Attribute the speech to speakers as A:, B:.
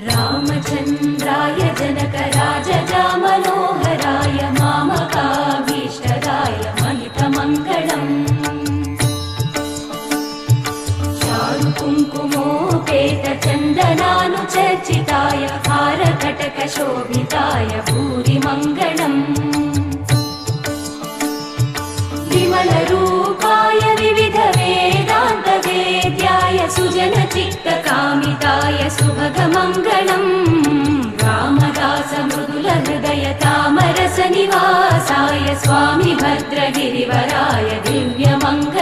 A: रामचन्द्राय जनकराजजामनोहराय मामकाभीष्टदाय महितमङ्गलम् चारुकुङ्कुमोपेतचन्दनानुचर्चिताय हारकटकशोभिताय भूरिमङ्गलम् विमलरूपाय विविधवेदान्तवेद्याय सुजनचित्तकामिताय सुभगमङ्गलम् रामदासमृदुलहृदय तामरसनिवासाय स्वामि भद्रगिरिवराय दिव्यमङ्गलम्।